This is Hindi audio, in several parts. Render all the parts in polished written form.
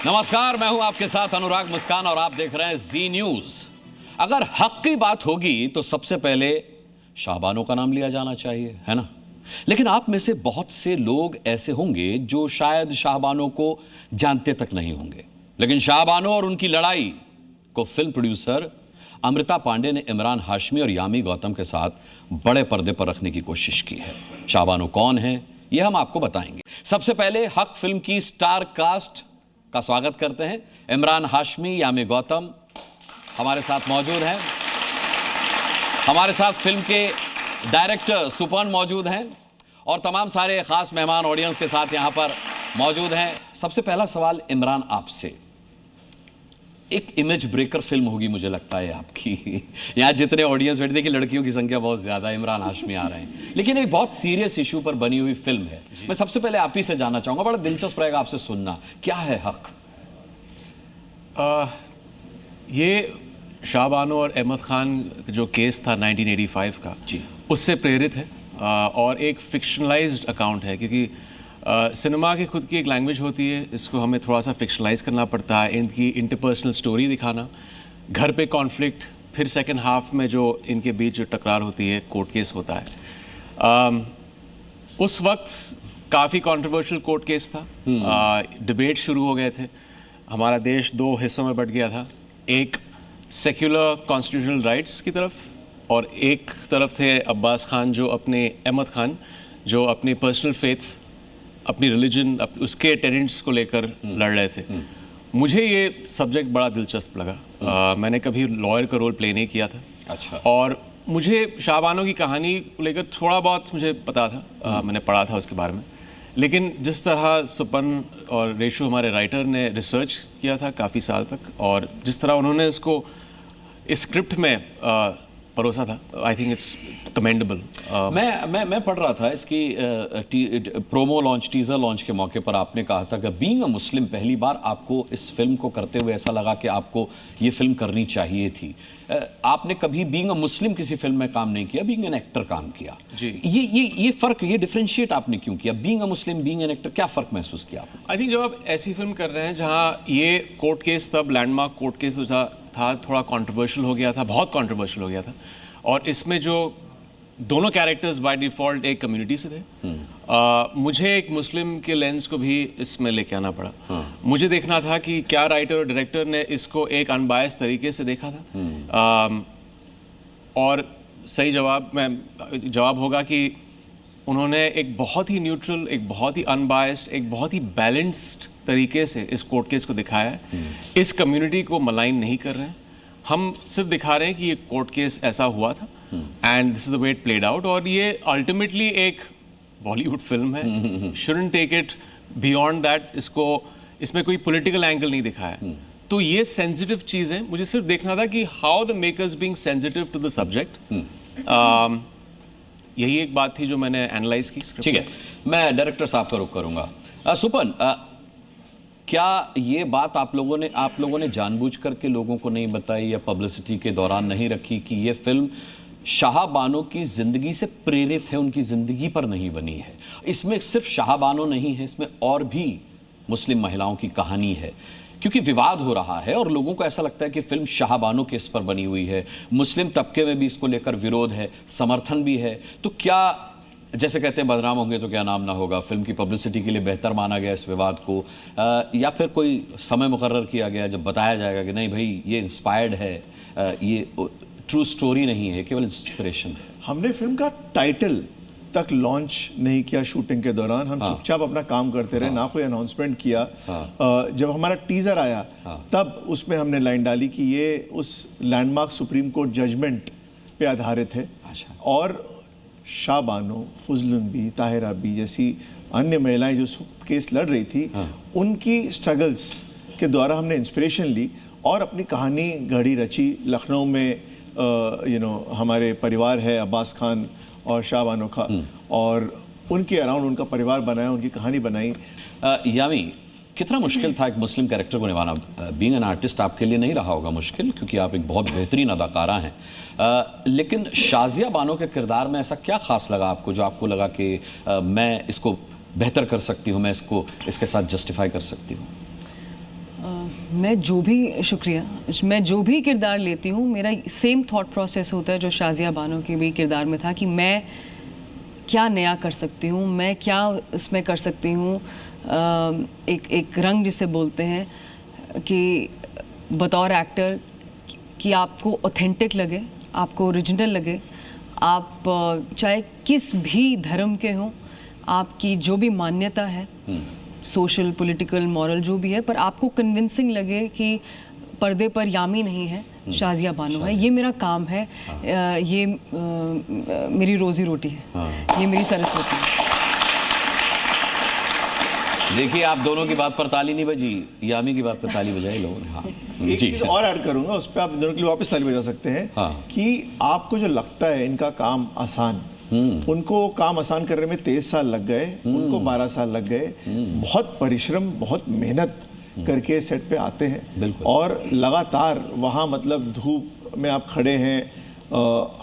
नमस्कार, मैं हूं आपके साथ अनुराग मुस्कान और आप देख रहे हैं जी न्यूज। अगर हक की बात होगी तो सबसे पहले शाहबानो का नाम लिया जाना चाहिए, है ना? लेकिन आप में से बहुत से लोग ऐसे होंगे जो शायद शाहबानो को जानते तक नहीं होंगे। लेकिन शाहबानो और उनकी लड़ाई को फिल्म प्रोड्यूसर अमृता पांडे ने इमरान हाशमी और यामी गौतम के साथ बड़े पर्दे पर रखने की कोशिश की है। शाहबानो कौन है, यह हम आपको बताएंगे। सबसे पहले हक फिल्म की स्टार कास्ट का स्वागत करते हैं। इमरान हाशमी, यामी गौतम हमारे साथ मौजूद हैं। हमारे साथ फिल्म के डायरेक्टर सुपन मौजूद हैं और तमाम सारे खास मेहमान ऑडियंस के साथ यहां पर मौजूद हैं। सबसे पहला सवाल इमरान आपसे, एक इमेज ब्रेकर फिल्म होगी मुझे लगता है आपकी। यहाँ जितने ऑडियंस बैठे, देखिए लड़कियों की संख्या बहुत ज्यादा है, इमरान हाशमी आ रहे हैं, लेकिन एक बहुत सीरियस इशू पर बनी हुई फिल्म है। मैं सबसे पहले आप ही से जानना चाहूंगा, बड़ा दिलचस्प रहेगा आपसे सुनना, क्या है हक? ये शाहबानो और अहमद खान जो केस था 1985 का जी, उससे प्रेरित है और एक फिक्शनलाइज्ड अकाउंट है, क्योंकि सिनेमा की खुद की एक लैंग्वेज होती है, इसको हमें थोड़ा सा फिक्शनलाइज करना पड़ता है। इनकी इंटरपर्सनल स्टोरी दिखाना, घर पे कॉन्फ्लिक्ट, फिर सेकंड हाफ में जो इनके बीच जो टकरार होती है, कोर्ट केस होता है। उस वक्त काफ़ी कंट्रोवर्शियल कोर्ट केस था, डिबेट शुरू हो गए थे, हमारा देश दो हिस्सों में बट गया था, एक सेक्युलर कॉन्स्टिट्यूशनल राइट्स की तरफ और एक तरफ थे अब्बास खान जो अपने अहमद खान जो अपनी पर्सनल फेथ, अपनी रिलीजन, उसके टेनेंट्स को लेकर लड़ रहे थे। मुझे ये सब्जेक्ट बड़ा दिलचस्प लगा। मैंने कभी लॉयर का रोल प्ले नहीं किया था। अच्छा। और मुझे शाहबानो की कहानी को लेकर थोड़ा बहुत मुझे पता था, मैंने पढ़ा था उसके बारे में, लेकिन जिस तरह सुपन और रेशु हमारे राइटर ने रिसर्च किया था काफ़ी साल तक, और जिस तरह उन्होंने इसको इस स्क्रिप्ट में परोसा था, आई थिंक इट्स कमेंडेबल। मैं पढ़ रहा था इसकी प्रोमो लॉन्च, टीजर लॉन्च के मौके पर आपने कहा था कि बीइंग अ मुस्लिम पहली बार आपको इस फिल्म को करते हुए ऐसा लगा कि आपको ये फिल्म करनी चाहिए थी। आपने कभी बीइंग अ मुस्लिम किसी फिल्म में काम नहीं किया, बीइंग एन एक्टर काम किया जी। ये फर्क, ये डिफरेंशिएट आपने क्यों किया? Being a Muslim, being an actor, क्या फर्क महसूस किया आपने? आई थिंक जब आप ऐसी फिल्म कर रहे हैं जहाँ ये कोर्ट केस, तब लैंडमार्क कोर्ट केस था, थोड़ा कंट्रोवर्शियल हो गया था, बहुत कंट्रोवर्शियल हो गया था, और इसमें जो दोनों कैरेक्टर्स बाय डिफ़ॉल्ट एक कम्युनिटी से थे। मुझे एक मुस्लिम के लेंस को भी इसमें लेके आना पड़ा। मुझे देखना था कि क्या राइटर और डायरेक्टर ने इसको एक अनबायस तरीके से देखा था, और सही जवाब होगा कि उन्होंने एक बहुत ही न्यूट्रल, एक बहुत ही अनबायस्ड, एक बहुत ही बैलेंस्ड तरीके से इस कोर्ट केस को दिखाया है। इस कम्युनिटी को मलाइन नहीं कर रहे हैं, हम सिर्फ दिखा रहे हैं कि ये कोर्ट केस ऐसा हुआ था and this is the way it played out, और ये अल्टीमेटली एक बॉलीवुड फिल्म है, shouldn't take it beyond that. इसमें कोई पॉलिटिकल एंगल नहीं दिखाया, तो ये सेंसिटिव चीज़ है। मुझे सिर्फ देखना था कि how the makers being sensitive to the subject, यही एक बात थी जो मैंने एनालाइज की। ठीक है, मैं डायरेक्टर साहब का रुख करूंगा। सुपन, क्या ये बात आप लोगों ने जानबूझ करके लोगों को नहीं बताई या पब्लिसिटी के दौरान नहीं रखी कि ये फिल्म शाहबानो की ज़िंदगी से प्रेरित है, उनकी ज़िंदगी पर नहीं बनी है? इसमें सिर्फ शाहबानो नहीं है, इसमें और भी मुस्लिम महिलाओं की कहानी है, क्योंकि विवाद हो रहा है और लोगों को ऐसा लगता है कि फिल्म शाहबानो केस पर बनी हुई है। मुस्लिम तबके में भी इसको लेकर विरोध है, समर्थन भी है। तो क्या, जैसे कहते हैं बदनाम होंगे तो क्या नाम ना होगा, फिल्म की पब्लिसिटी के लिए बेहतर माना गया इस विवाद को, या फिर कोई समय मुकर्रर किया गया जब बताया जाएगा कि नहीं भाई ये इंस्पायर्ड है, ये ट्रू स्टोरी नहीं है, केवल इंस्पिरेशन है? हमने फिल्म का टाइटल तक लॉन्च नहीं किया शूटिंग के दौरान, हम चुपचाप अपना काम करते रहे, ना कोई अनाउंसमेंट किया। जब हमारा टीजर आया तब उसमें हमने लाइन डाली कि ये उस लैंडमार्क सुप्रीम कोर्ट जजमेंट पे आधारित है। और शाहबानो, फजलन बी, ताहिरा बी जैसी अन्य महिलाएं जो केस लड़ रही थी, उनकी स्ट्रगल्स के द्वारा हमने इंस्पिरेशन ली और अपनी कहानी घड़ी रची। लखनऊ में हमारे परिवार है अब्बास खान और शाहबानो का, और उनके अराउंड उनका परिवार बनाया, उनकी कहानी बनाई। यामी, कितना मुश्किल था एक मुस्लिम कैरेक्टर को निभाना? बीइंग एन आर्टिस्ट आपके लिए नहीं रहा होगा मुश्किल, क्योंकि आप एक बहुत बेहतरीन अदाकारा हैं, लेकिन शाजिया बानो के किरदार में ऐसा क्या खास लगा आपको जो आपको लगा कि मैं इसको बेहतर कर सकती हूँ, मैं इसको इसके साथ जस्टिफाई कर सकती हूँ? मैं जो भी किरदार लेती हूँ, मेरा सेम थॉट प्रोसेस होता है जो शाज़िया बानो के भी किरदार में था, कि मैं क्या नया कर सकती हूँ, मैं क्या उसमें कर सकती हूँ। एक रंग जिसे बोलते हैं कि बतौर एक्टर कि आपको ऑथेंटिक लगे, आपको ओरिजिनल लगे, आप चाहे किस भी धर्म के हों, आपकी जो भी मान्यता है, सोशल, पॉलिटिकल, मॉरल जो भी है, पर आपको कन्विंसिंग लगे कि पर्दे पर यामी नहीं है, शाज़िया बानो है। ये मेरा काम है, ये मेरी रोजी रोटी है, ये मेरी सरस्वती है। देखिए, आप दोनों की बात पर ताली नहीं बजी, यामी की बात पर ताली बजाई लोगों ने। हाँ, एक चीज और ऐड करूंगा, उस पर आप दोनों के लिए वापस ताली बजा सकते हैं। कि आपको जो लगता है इनका काम आसान, उनको काम आसान करने में 23 साल लग गए, उनको 12 साल लग गए। बहुत परिश्रम, बहुत मेहनत करके सेट पे आते हैं और लगातार वहाँ मतलब धूप में आप खड़े हैं,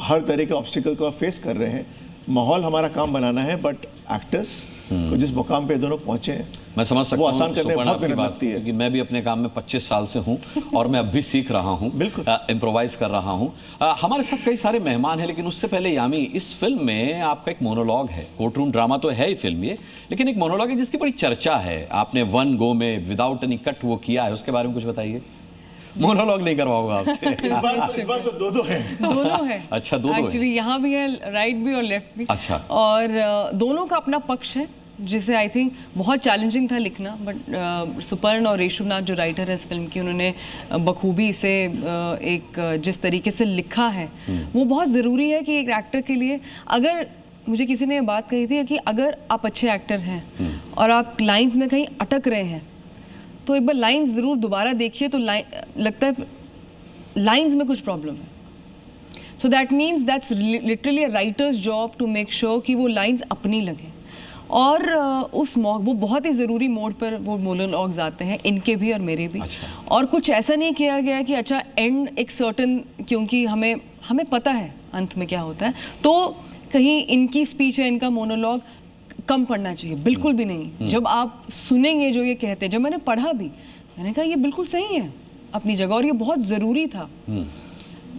हर तरह के ऑब्स्टिकल को आप फेस कर रहे हैं। माहौल हमारा काम बनाना है, बट एक्टर्स को जिस मुकाम पे दोनों पहुंचे हैं, मैं समझ सकता वो हूं आसान करने में बहुत मेहनत लगती है। क्योंकि मैं भी अपने काम में 25 साल से हूं और मैं अब भी सीख रहा हूं, बिल्कुल इम्प्रोवाइज कर रहा हूं। हमारे साथ कई सारे मेहमान हैं, लेकिन उससे पहले यामी, इस फिल्म में आपका एक मोनोलॉग है। कोर्ट रूम ड्रामा तो है ही फिल्म ये, लेकिन एक मोनोलॉग है जिसकी बड़ी चर्चा है। आपने वन गो में विदाउट एनी कट वो किया है, उसके बारे में कुछ बताइए। मोनोलॉग नहीं करवाऊंगा आपसे। इस बार तो दो है। दोनों है। अच्छा, दो एक्चुअली यहाँ भी है, राइट भी और लेफ्ट भी। अच्छा। और दोनों का अपना पक्ष है, जिसे आई थिंक बहुत चैलेंजिंग था लिखना, बट सुपर्ण और रेशुनाथ जो राइटर है इस फिल्म की, उन्होंने बखूबी इसे एक जिस तरीके से लिखा है, वो बहुत ज़रूरी है कि एक एक्टर के लिए। अगर मुझे किसी ने बात कही थी कि अगर आप अच्छे एक्टर हैं और आप लाइंस में कहीं अटक रहे हैं, तो एक बार लाइंस ज़रूर दोबारा देखिए, तो लगता है लाइंस में कुछ प्रॉब्लम है। So that means that's literally a writer's job to make sure कि वो लाइंस अपनी लगे। और वो बहुत ही ज़रूरी मोड पर वो मोनोलॉग्स आते हैं, इनके भी और मेरे भी। अच्छा। और कुछ ऐसा नहीं किया गया कि अच्छा एंड एक सर्टन, क्योंकि हमें पता है अंत में क्या होता है, तो कहीं इनकी स्पीच है, इनका मोनोलॉग कम पढ़ना चाहिए, बिल्कुल भी नहीं। जब आप सुनेंगे जो ये कहते हैं, जब मैंने पढ़ा भी, मैंने कहा ये बिल्कुल सही है अपनी जगह और ये बहुत ज़रूरी था।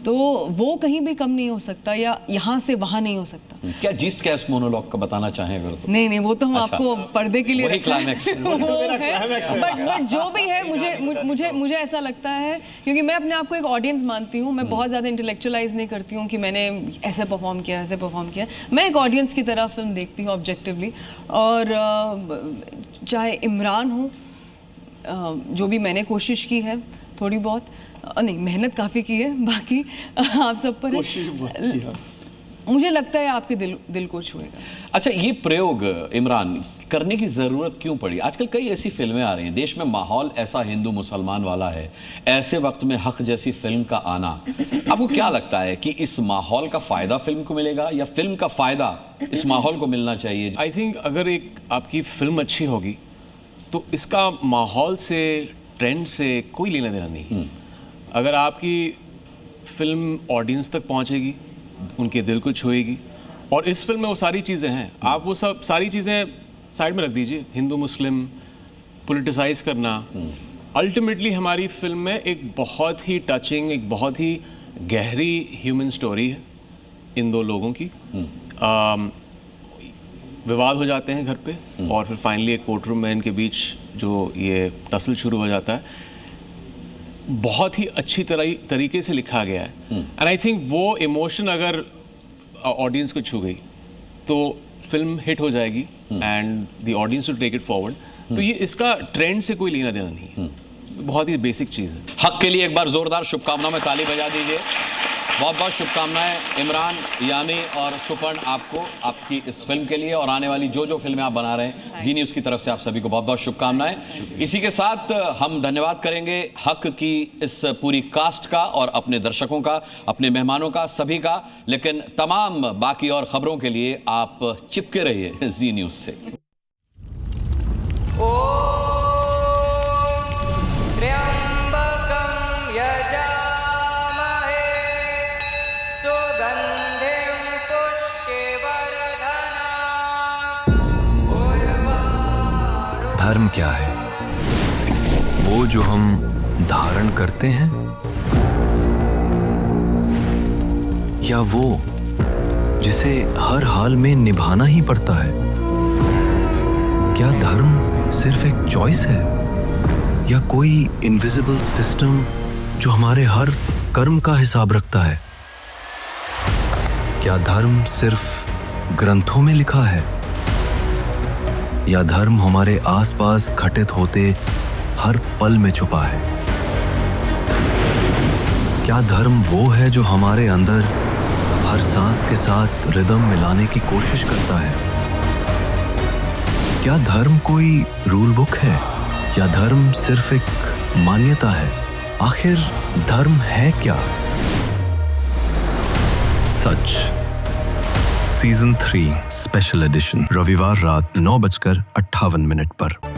तो वो कहीं भी कम नहीं हो सकता, या यहाँ से वहाँ नहीं हो सकता। क्या जिस्ट क्या इस मोनोलॉग का बताना चाहें अगर तो? नहीं, वो तो हम आपको पर्दे के लिए वही क्लाइमैक्स है। बट जो भी है, मुझे ऐसा लगता है, क्योंकि मैं अपने आप को एक ऑडियंस मानती हूँ, मैं बहुत ज़्यादा इंटेलेक्चुअलाइज नहीं करती हूँ कि मैंने ऐसे परफॉर्म किया। मैं एक ऑडियंस की तरह फिल्म देखती हूँ ऑब्जेक्टिवली। और चाहे इमरान हो, जो भी मैंने कोशिश की है थोड़ी बहुत, नहीं मेहनत काफ़ी की है, बाकी आप सब पर कोशिश बहुत की है। मुझे लगता है आपके दिल को छुएगा। अच्छा, ये प्रयोग इमरान करने की ज़रूरत क्यों पड़ी? आजकल कई ऐसी फिल्में आ रही हैं, देश में माहौल ऐसा हिंदू मुसलमान वाला है, ऐसे वक्त में हक जैसी फिल्म का आना, आपको क्या लगता है कि इस माहौल का फ़ायदा फिल्म को मिलेगा या फिल्म का फ़ायदा इस माहौल को मिलना चाहिए? आई थिंक अगर एक आपकी फिल्म अच्छी होगी तो इसका माहौल से, ट्रेंड से कोई लेना देना नहीं। अगर आपकी फिल्म ऑडियंस तक पहुंचेगी, उनके दिल को छुएगी, और इस फिल्म में वो सारी चीज़ें हैं, आप वो सब सारी चीज़ें साइड में रख दीजिए। हिंदू मुस्लिम पॉलिटिसाइज करना, अल्टीमेटली हमारी फिल्म में एक बहुत ही टचिंग, एक बहुत ही गहरी ह्यूमन स्टोरी है इन दो लोगों की। विवाद हो जाते हैं घर पे, और फिर फाइनली एक कोर्ट रूम में इनके बीच जो ये टसल शुरू हो जाता है, बहुत ही अच्छी तरीके से लिखा गया है। एंड आई थिंक वो इमोशन अगर ऑडियंस को छू गई तो फिल्म हिट हो जाएगी, and the audience will take it forward. तो ये इसका ट्रेंड से कोई लेना देना नहीं है, बहुत ही बेसिक चीज़ है। हक के लिए एक बार जोरदार शुभकामनाओं में ताली बजा दीजिए। बहुत बहुत शुभकामनाएं इमरान, यामी और सुपर्ण, आपको आपकी इस फिल्म के लिए और आने वाली जो फिल्में आप बना रहे हैं। जी न्यूज़ की तरफ से आप सभी को बहुत बहुत शुभकामनाएं। इसी के साथ हम धन्यवाद करेंगे हक की इस पूरी कास्ट का और अपने दर्शकों का, अपने मेहमानों का, सभी का। लेकिन तमाम बाकी और खबरों के लिए आप चिपके रहिए जी न्यूज़ से। धर्म क्या है? वो वो जो हम धारण करते हैं, या वो जिसे हर हाल में निभाना ही पड़ता है? क्या धर्म सिर्फ एक चॉइस है, या कोई इनविजिबल सिस्टम जो हमारे हर कर्म का हिसाब रखता है? क्या धर्म सिर्फ ग्रंथों में लिखा है, या धर्म हमारे आसपास घटित होते हर पल में छुपा है? क्या धर्म वो है जो हमारे अंदर हर सांस के साथ रिदम मिलाने की कोशिश करता है? क्या धर्म कोई रूल बुक है, या धर्म सिर्फ एक मान्यता है? आखिर धर्म है क्या? सच सीजन 3 स्पेशल एडिशन रविवार रात 9:58 पर।